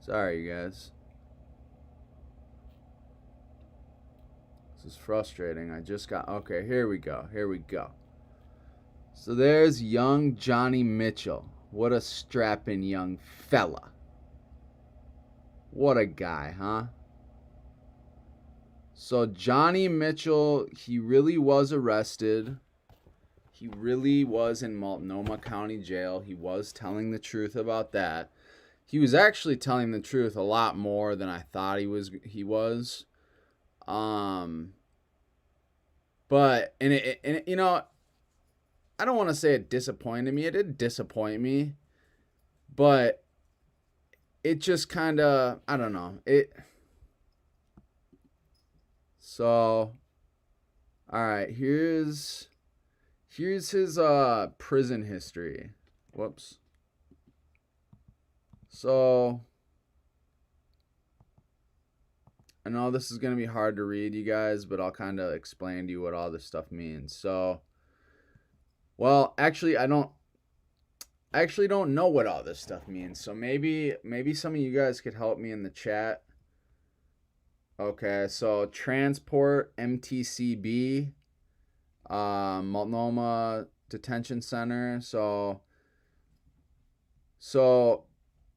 Sorry, you guys. This is frustrating. I just got. Okay, here we go. Here we go. So there's young Johnny Mitchell. What a strapping young fella. What a guy, huh? So Johnny Mitchell, he really was arrested. He really was in Multnomah County Jail. He was telling the truth about that. He was actually telling the truth a lot more than I thought he was. Um but I don't want to say it disappointed me. It did disappoint me, but it just kind of, I don't know. So all right, here's his prison history. Whoops. So I know this is going to be hard to read, you guys, but I'll kind of explain to you what all this stuff means. So, well, I actually don't know what all this stuff means. So maybe some of you guys could help me in the chat. Okay, so transport MTCB, Multnomah Detention Center. So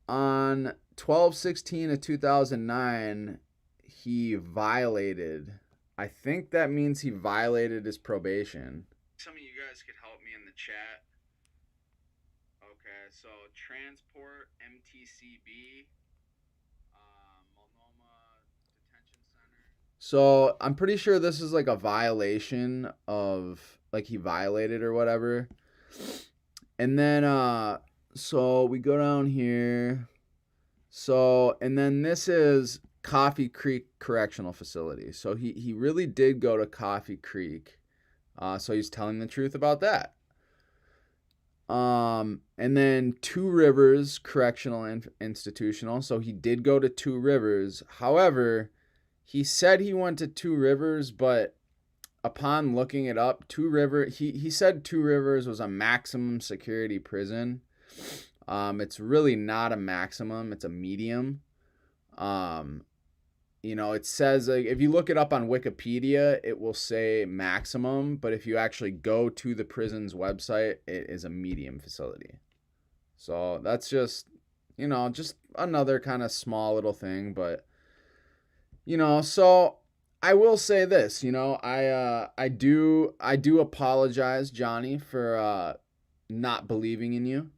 on 12/16 of 2009, he violated. I think that means he violated his probation. Some of you guys could help me in the chat. Okay, so transport MTCB, Multnomah Detention Center. So I'm pretty sure this is like a violation of, like, he violated or whatever. And then so we go down here. So, and then this is Coffee Creek Correctional Facility. So he really did go to Coffee Creek. So he's telling the truth about that. And then Two Rivers Correctional Institutional. So he did go to Two Rivers. However, he said he went to Two Rivers, but upon looking it up, he said Two Rivers was a maximum security prison. It's really not a maximum, it's a medium. It says, like, if you look it up on Wikipedia, it will say maximum, but if you actually go to the prison's website, it is a medium facility. So that's just another kind of small little thing, but so I will say this, I do apologize, Johnny, for not believing in you.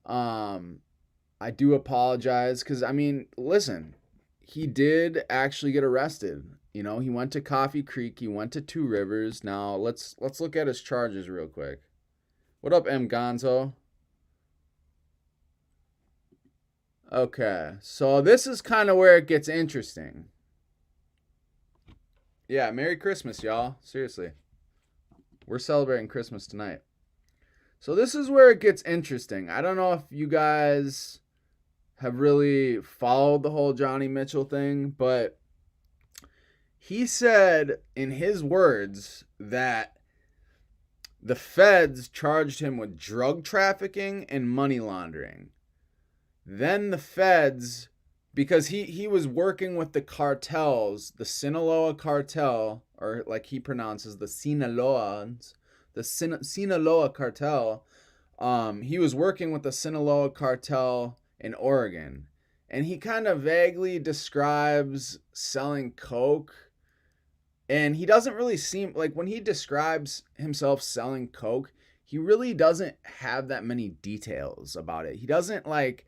I do apologize because, I mean, listen, he did actually get arrested. He went to Coffee Creek, he went to Two Rivers. Now let's look at his charges real quick. What up, M Gonzo? Okay, so this is kind of where it gets interesting. Yeah, Merry Christmas, y'all. Seriously. We're celebrating Christmas tonight. So this is where it gets interesting. I don't know if you guys have really followed the whole Johnny Mitchell thing, but he said in his words that the feds charged him with drug trafficking and money laundering. Then the feds, because he was working with the cartels, the Sinaloa cartel, or like he pronounces the Sinaloans, the Sinaloa cartel. He was working with the Sinaloa cartel in Oregon, and he kind of vaguely describes selling coke, and he doesn't really seem like, when he describes himself selling coke, he really doesn't have that many details about it. He doesn't, like,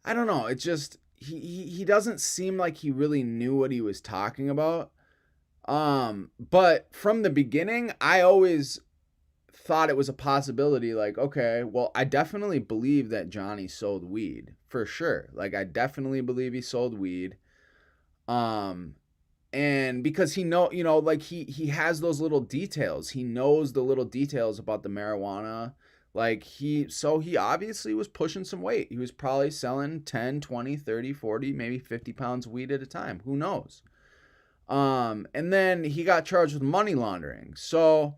I don't know, it's just he doesn't seem like he really knew what he was talking about. But from the beginning, I always thought it was a possibility, like, okay, well, I definitely believe that Johnny sold weed for sure. Like, I definitely believe he sold weed. And because like, he has those little details. He knows the little details about the marijuana. Like, he obviously was pushing some weight. He was probably selling 10, 20, 30, 40, maybe 50 pounds of weed at a time. Who knows? And then he got charged with money laundering. So,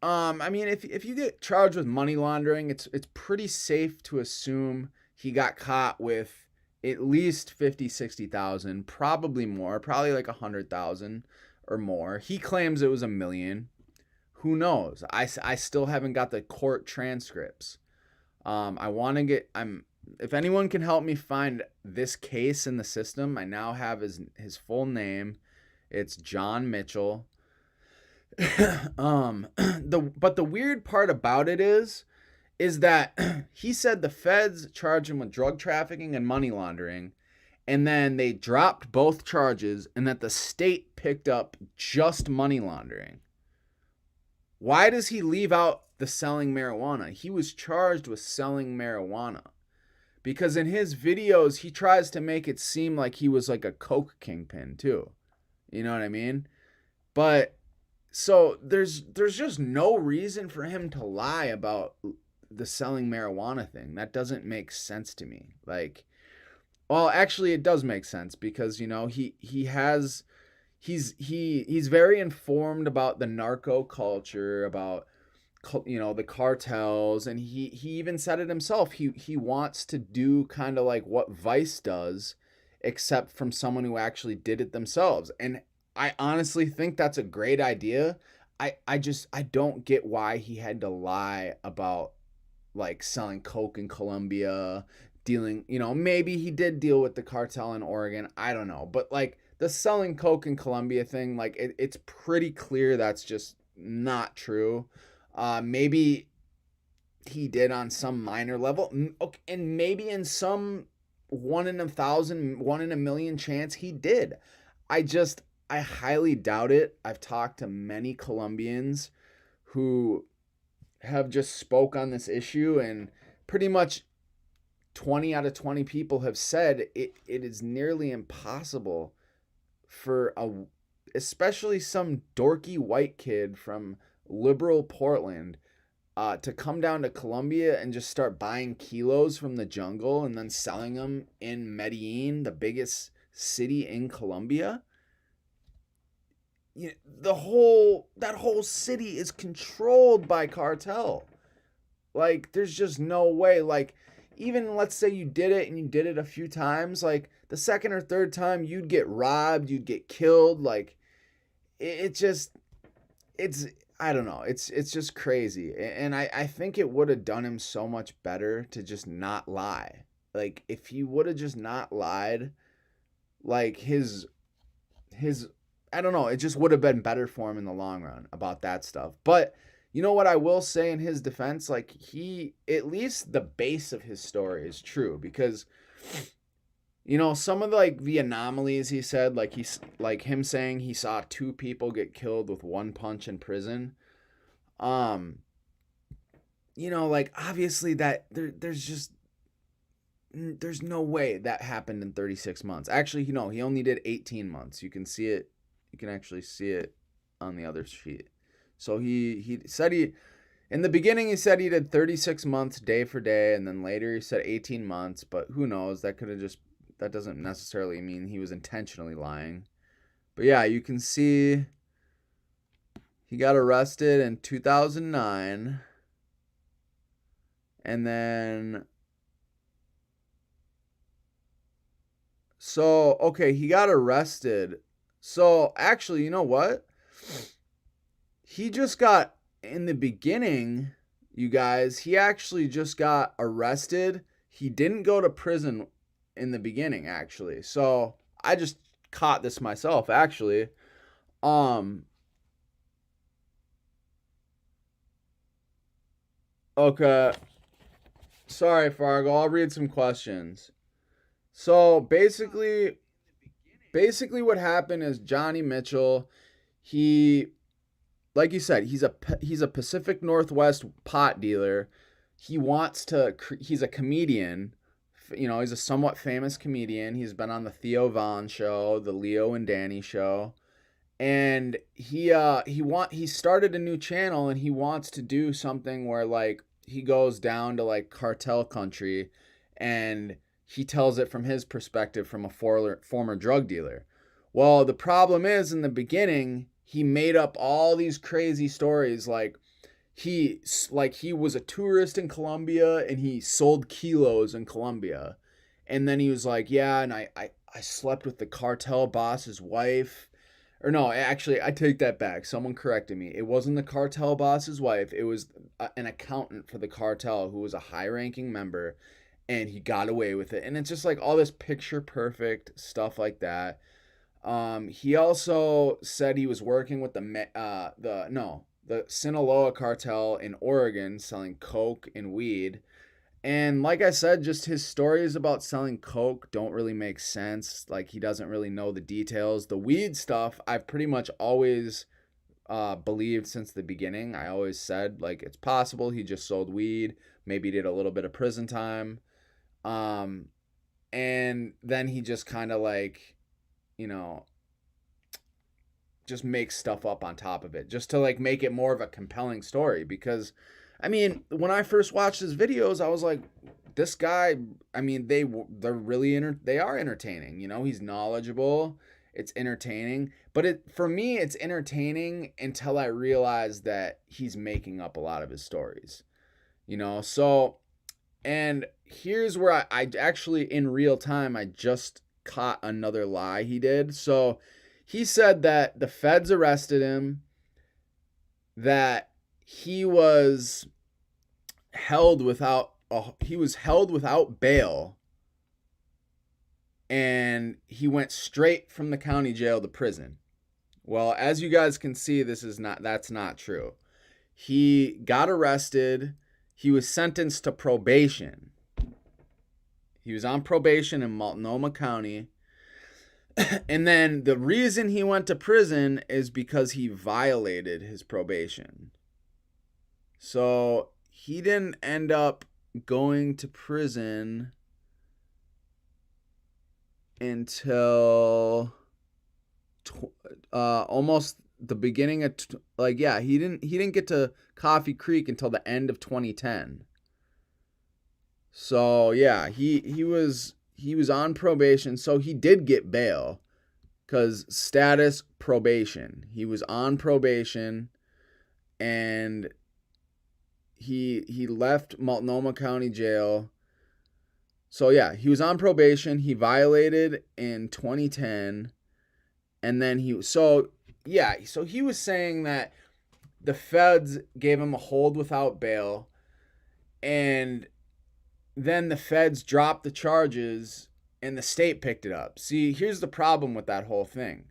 I mean, if you get charged with money laundering, it's pretty safe to assume he got caught with at least 50, 60,000, probably more, probably like 100,000 or more. He claims it was 1 million. Who knows? I still haven't got the court transcripts. I want to get, if anyone can help me find this case in the system, I now have his full name. It's John Mitchell. But the weird part about it is that he said the feds charged him with drug trafficking and money laundering, and then they dropped both charges, and that the state picked up just money laundering. Why does he leave out the selling marijuana? He was charged with selling marijuana. Because in his videos, he tries to make it seem like he was like a coke kingpin too. You know what I mean? But so there's just no reason for him to lie about the selling marijuana thing. That doesn't make sense to me. Like, well, actually it does make sense because, you know, he's very informed about the narco culture, about, you know, the cartels, and he even said it himself. He wants to do kind of like what Vice does, except from someone who actually did it themselves. And I honestly think that's a great idea. I don't get why he had to lie about like selling coke in Colombia, dealing, you know, maybe he did deal with the cartel in Oregon. I don't know. But like the selling coke in Colombia thing, like it's pretty clear that's just not true. Maybe he did on some minor level, and maybe in some 1 in 1,000, 1 in a million chance he did. I highly doubt it. I've talked to many Colombians who have just spoke on this issue, and pretty much 20 out of 20 people have said it is nearly impossible for especially some dorky white kid from liberal Portland to come down to Colombia and just start buying kilos from the jungle and then selling them in Medellin, the biggest city in Colombia. That whole city is controlled by cartel. Like, there's just no way. Like, even let's say you did it and you did it a few times, like the second or third time you'd get robbed, you'd get killed. Like, it's I don't know. It's just crazy. And I think it would have done him so much better to just not lie. Like, if he would have just not lied, like his I don't know, it just would have been better for him in the long run about that stuff. But you know what I will say in his defense? Like, at least the base of his story is true, because, you know, some of the anomalies he said, like him saying he saw 2 people get killed with 1 punch in prison. You know, like, obviously that there's no way that happened in 36 months. Actually, you know, he only did 18 months. You can see it. You can actually see it on the other sheet. So he said in the beginning he said he did 36 months day for day, and then later he said 18 months, but who knows? That doesn't necessarily mean he was intentionally lying. But yeah, you can see he got arrested in 2009, and then so okay, he got arrested. So actually, you know what? He just got, in the beginning, you guys, he actually just got arrested. He didn't go to prison in the beginning, actually. So I just caught this myself, actually. Okay. Sorry, Fargo. I'll read some questions. So basically what happened is Johnny Mitchell, he, like you said, he's a Pacific Northwest pot dealer. He's a comedian. You know, he's a somewhat famous comedian. He's been on the Theo Von show, the Leo and Danny show. And he started a new channel, and he wants to do something where, like, he goes down to like cartel country and he tells it from his perspective, from a former drug dealer. Well, the problem is, in the beginning, he made up all these crazy stories, like he was a tourist in Colombia and he sold kilos in Colombia. And then he was like, yeah, and I slept with the cartel boss's wife. Or no, actually, I take that back. Someone corrected me. It wasn't the cartel boss's wife. It was an accountant for the cartel who was a high-ranking member, and he got away with it. And it's just like all this picture perfect stuff like that. He also said he was working with the Sinaloa cartel in Oregon selling coke and weed. And like I said, just his stories about selling coke don't really make sense. Like he doesn't really know the details. The weed stuff, I've pretty much always believed since the beginning. I always said like it's possible he just sold weed, maybe did a little bit of prison time, um, and then he just kind of like, you know, just makes stuff up on top of it, just to like make it more of a compelling story. Because I mean, when I first watched his videos, I was like, this guy, I mean, they're really they are entertaining. You know, he's knowledgeable. It's entertaining, but for me, it's entertaining until I realize that he's making up a lot of his stories. You know, so and here's where I actually in real time I just caught another lie he did. So he said that the feds arrested him, that he was held without bail, and he went straight from the county jail to prison. Well, as you guys can see, that's not true. He got arrested, he was sentenced to probation. He was on probation in Multnomah County. And then the reason he went to prison is because he violated his probation. So he didn't end up going to prison until almost the beginning of he didn't get to Coffee Creek until the end of 2010. So yeah, he was on probation, so he did get bail because status probation. He was on probation, and he left Multnomah County Jail. So yeah, he was on probation. He violated in 2010, and then he was saying that the feds gave him a hold without bail, and then the feds dropped the charges and the state picked it up. See, here's the problem with that whole thing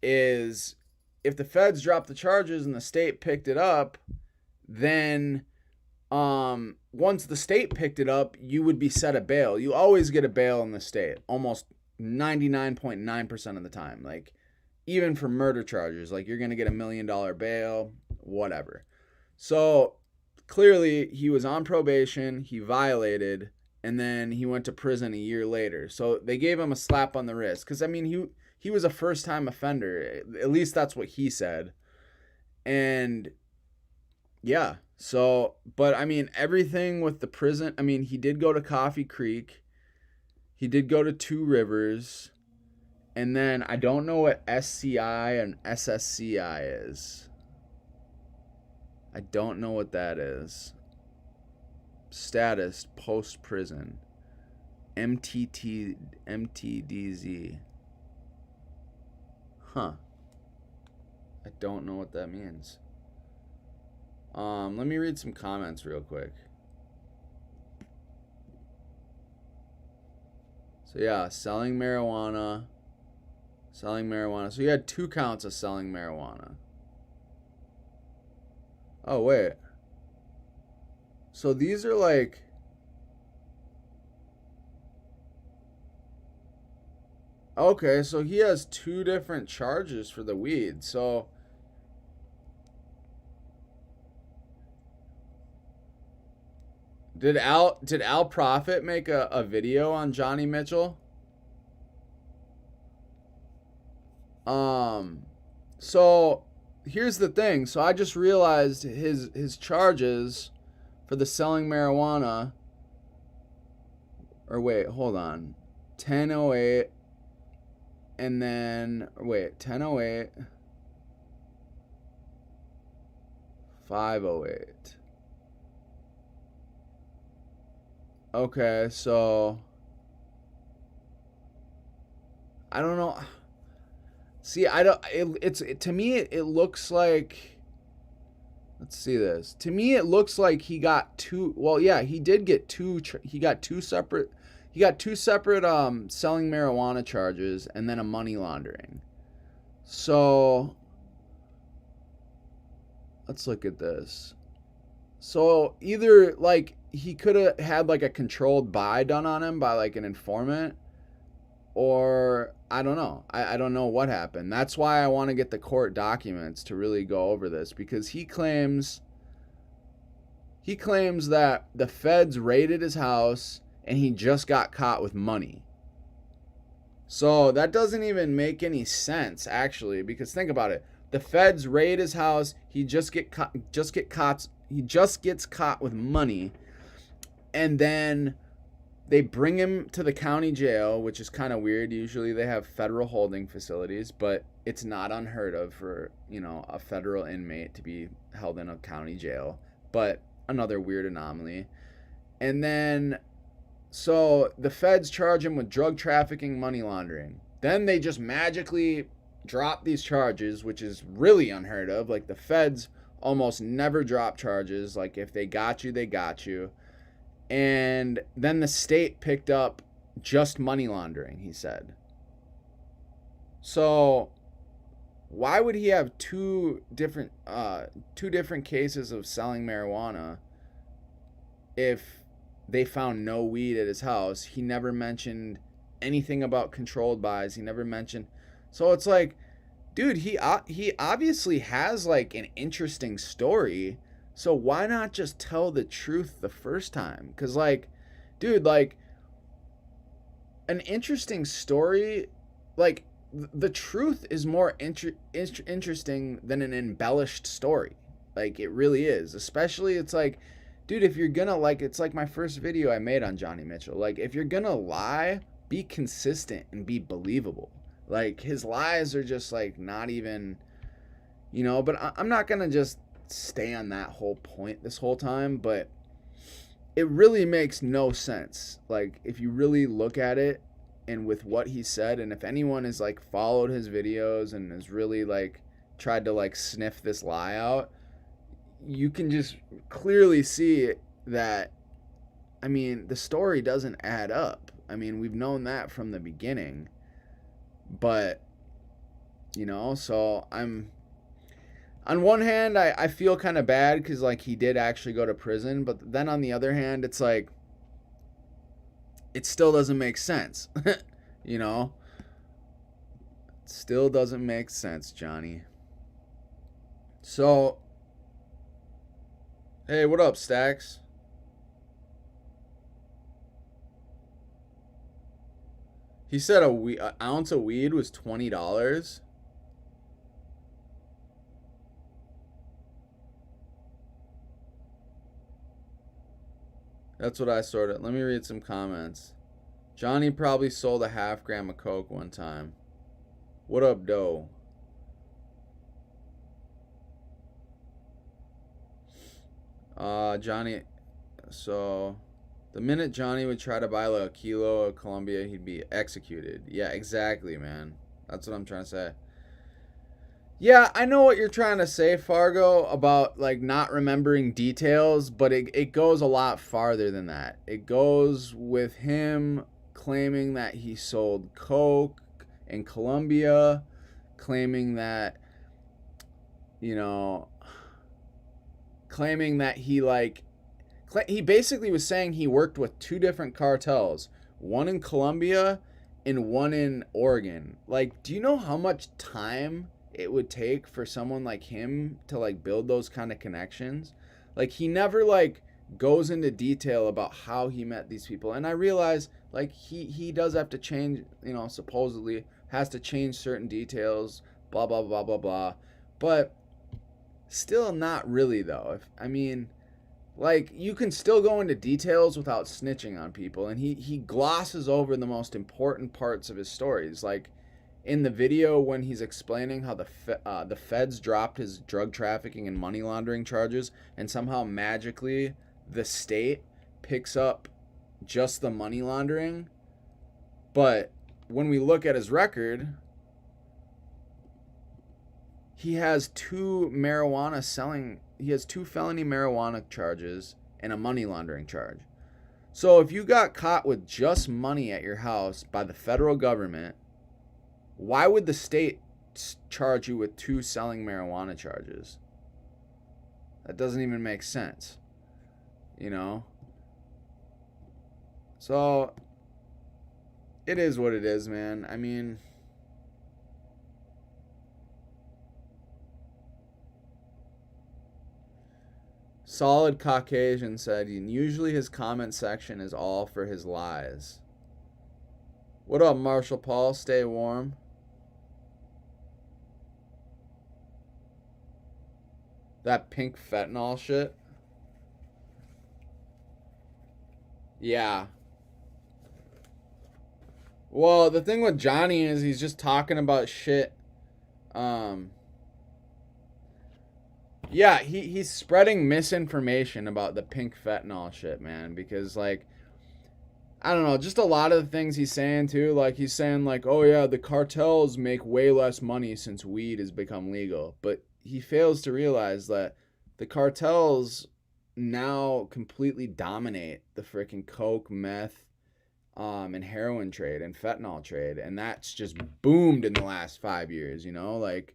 is if the feds dropped the charges and the state picked it up, then once the state picked it up, you would be set a bail. You always get a bail in the state, almost 99.9% of the time. Like even for murder charges, like you're going to get $1 million bail, whatever. So clearly he was on probation, he violated, and then he went to prison a year later. So they gave him a slap on the wrist because I mean he was a first-time offender. At least that's what he said. And yeah, so but I mean everything with the prison, I mean he did go to Coffee Creek. He did go to Two Rivers. And then I don't know what SCI and SSCI is. I don't know what that is. Status post prison. MTDZ. Huh. I don't know what that means. Let me read some comments real quick. So yeah, selling marijuana. So he had 2 counts of selling marijuana. Oh, wait. So these are like... Okay, so he has 2 different charges for the weed. So... Did Al Prophet make a video on Johnny Mitchell? So here's the thing. So I just realized his charges for the selling marijuana. Or wait, hold on. 1008 and then 1008 508. Okay, so I don't know. See, I don't. To me, it looks like. Let's see this. To me, it looks like he got two. Well, yeah, he did get two. He got two separate. He got two separate selling marijuana charges and then a money laundering. So let's look at this. So either like he could have had like a controlled buy done on him by like an informant, or I don't know. I don't know what happened. That's why I want to get the court documents to really go over this, because he claims that the feds raided his house and he just got caught with money. So that doesn't even make any sense actually, because think about it. The feds raid his house, he just gets caught with money, and then they bring him to the county jail, which is kind of weird. Usually they have federal holding facilities, but it's not unheard of for, a federal inmate to be held in a county jail. But another weird anomaly. And then, so the feds charge him with drug trafficking, money laundering. Then they just magically drop these charges, which is really unheard of. Like, the feds almost never drop charges. Like, if they got you, they got you. And then the state picked up just money laundering, he said. So why would he have two different cases of selling marijuana if they found no weed at his house? He never mentioned anything about controlled buys. He never mentioned. So it's like, dude, he obviously has like an interesting story. So why not just tell the truth the first time? Because, like, dude, like, an interesting story, like, the truth is more interesting than an embellished story. Like, it really is. Especially, it's like, dude, if you're gonna, like, it's like my first video I made on Johnny Mitchell. Like, if you're gonna lie, be consistent and be believable. Like, his lies are just, like, not even, but I'm not gonna just stay on that whole point this whole time, but it really makes no sense. Like, if you really look at it and with what he said, and if anyone has like followed his videos and has really like tried to like sniff this lie out, you can just clearly see that, I mean, the story doesn't add up. I mean, we've known that from the beginning, but so on one hand, I feel kind of bad because, like, he did actually go to prison. But then on the other hand, it's like, it still doesn't make sense. It still doesn't make sense, Johnny. So, hey, what up, Stacks? He said an ounce of weed was $20. That's what I sorted. Let me read some comments. Johnny probably sold a half gram of coke one time. What up, Doe? Johnny. So, the minute Johnny would try to buy like a kilo of Colombia, he'd be executed. Yeah, exactly, man. That's what I'm trying to say. Yeah, I know what you're trying to say, Fargo, about like not remembering details, but it goes a lot farther than that. It goes with him claiming that he sold coke in Colombia, claiming that, claiming that he basically was saying he worked with two different cartels, one in Colombia and one in Oregon. Like, do you know how much time it would take for someone like him to like build those kind of connections? Like, he never like goes into detail about how he met these people. And I realize like he does have to change, supposedly has to change certain details, blah blah blah blah blah. But still not really though. Like, you can still go into details without snitching on people, and he glosses over the most important parts of his stories. Like, in the video when he's explaining how the feds dropped his drug trafficking and money laundering charges, and somehow magically the state picks up just the money laundering, but when we look at his record, he has two felony marijuana charges and a money laundering charge. So if you got caught with just money at your house by the federal government, why would the state charge you with two selling marijuana charges? That doesn't even make sense, you know? So it is what it is, man. I mean, Solid Caucasian said, usually his comment section is all for his lies. What up, Marshall Paul? Stay warm. That pink fentanyl shit. Yeah. Well, the thing with Johnny is he's just talking about shit. Yeah, he's spreading misinformation about the pink fentanyl shit, man. Because, like, I don't know, just a lot of the things he's saying, too. Like, he's saying, like, oh, yeah, the cartels make way less money since weed has become legal. But he fails to realize that the cartels now completely dominate the freaking coke, meth, and heroin trade and fentanyl trade. And that's just boomed in the last 5 years, you know? Like...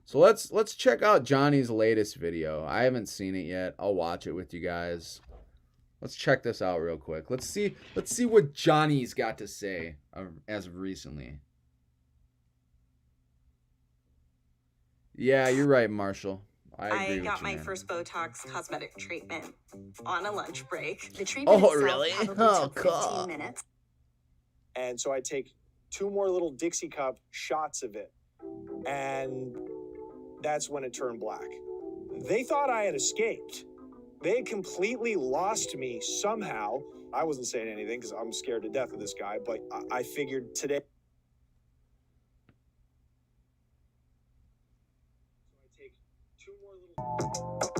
So let's check out Johnny's latest video. I haven't seen it yet. I'll watch it with you guys. Let's check this out real quick. Let's see what Johnny's got to say as of recently. Yeah, you're right, Marshall. I got my first Botox cosmetic treatment on a lunch break. The treatment itself really? probably took 15 minutes. And so I take 2 more little Dixie cup shots of it. And that's when it turned black. They thought I had escaped. They completely lost me somehow. I wasn't saying anything because I'm scared to death of this guy, but I figured today. So I take 2 more little.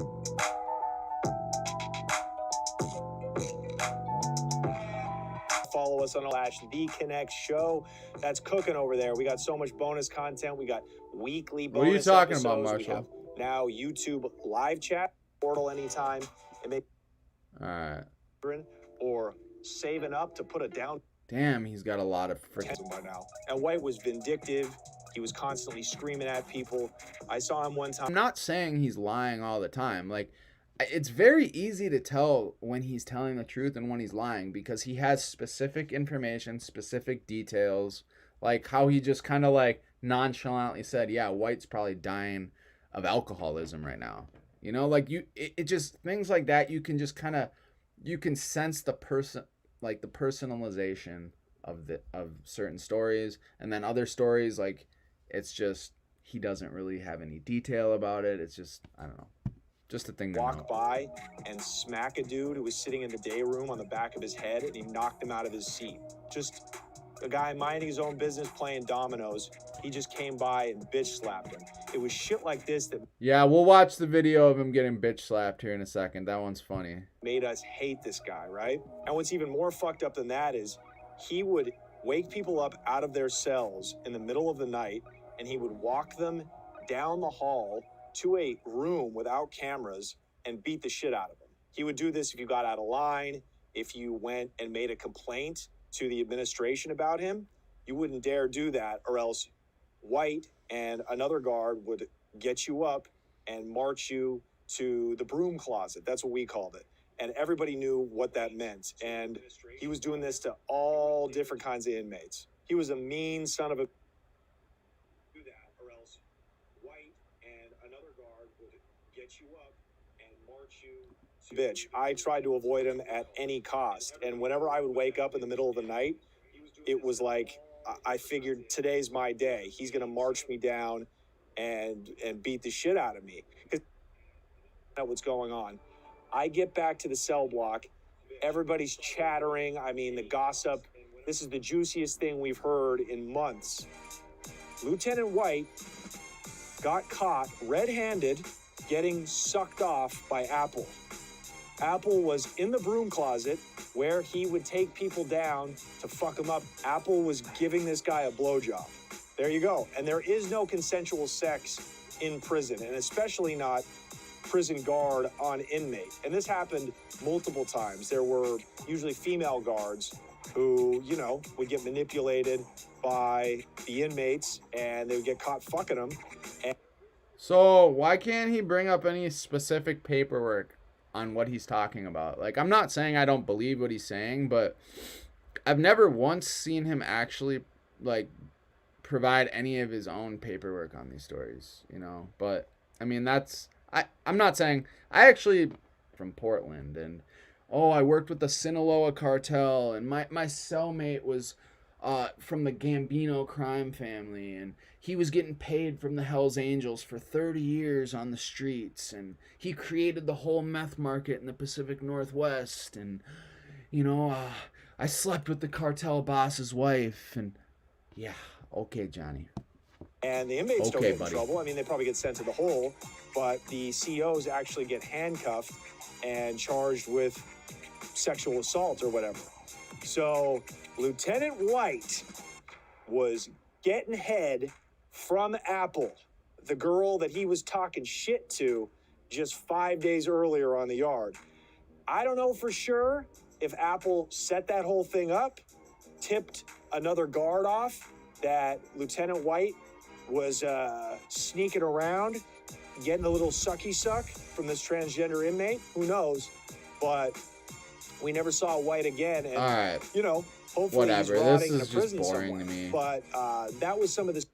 Follow us on The Connect Show. That's cooking over there. We got so much bonus content. We got weekly bonus. What are you talking episodes. about, Marshall? We have now YouTube live chat portal anytime. And maybe all right. Or saving up to put it down. Damn, he's got a lot of freaking by now. And White was vindictive. He was constantly screaming at people. I saw him one time. I'm not saying he's lying all the time. Like, it's very easy to tell when he's telling the truth and when he's lying because he has specific information, specific details, like how he just kind of like nonchalantly said, yeah, White's probably dying of alcoholism right now. You know, like it just things like that. You can just kind of, you can sense the like the personalization of certain stories, and then other stories, like it's just, he doesn't really have any detail about it. It's just, I don't know. Just a thing to walk by and smack a dude who was sitting in the day room on the back of his head, and he knocked him out of his seat. Just a guy minding his own business playing dominoes. He just came by and bitch slapped him. It was shit like this that... Yeah, we'll watch the video of him getting bitch slapped here in a second. That one's funny. Made us hate this guy, right? And what's even more fucked up than that is he would wake people up out of their cells in the middle of the night, and he would walk them down the hall to a room without cameras and beat the shit out of them. He would do this if you got out of line, if you went and made a complaint to the administration about him. You wouldn't dare do that, or else White and another guard would get you up and march you to the broom closet. That's what we called it. And everybody knew what that meant. And he was doing this to all different kinds of inmates. He was a mean son of a... Do that, or else White and another guard would get you up and march you to... Bitch, I tried to avoid him at any cost. And whenever I would wake up in the middle of the night, it was like, I figured today's my day. He's going to march me down and beat the shit out of me. Because that's what's going on. I get back to the cell block. Everybody's chattering. I mean, the gossip. This is the juiciest thing we've heard in months. Lieutenant White got caught red-handed getting sucked off by Apple. Apple was in the broom closet where he would take people down to fuck them up. Apple was giving this guy a blowjob. There you go. And there is no consensual sex in prison, and especially not prison guard on inmate. And this happened multiple times. There were usually female guards who, you know, would get manipulated by the inmates, and they would get caught fucking them. So why can't he bring up any specific paperwork on what he's talking about? Like, I'm not saying I don't believe what he's saying, but I've never once seen him actually, like, provide any of his own paperwork on these stories, you know? But, I mean, I'm not saying, I actually, from Portland, and, I worked with the Sinaloa cartel, and my cellmate was from the Gambino crime family, and he was getting paid from the Hells Angels for 30 years on the streets, and he created the whole meth market in the Pacific Northwest, and, you know, I slept with the cartel boss's wife, and, yeah, okay, Johnny. And the inmates don't get in trouble. I mean, they probably get sent to the hole, but the COs actually get handcuffed and charged with sexual assault or whatever. So Lieutenant White was getting head from Apple, the girl that he was talking shit to just 5 days earlier on the yard. I don't know for sure if Apple set that whole thing up, tipped another guard off, that Lieutenant White was sneaking around, getting a little sucky suck from this transgender inmate. Who knows? But we never saw White again. And, all right. you know, hopefully whatever. he's This rotting in a is prison just boring somewhere. to me. But that was some of the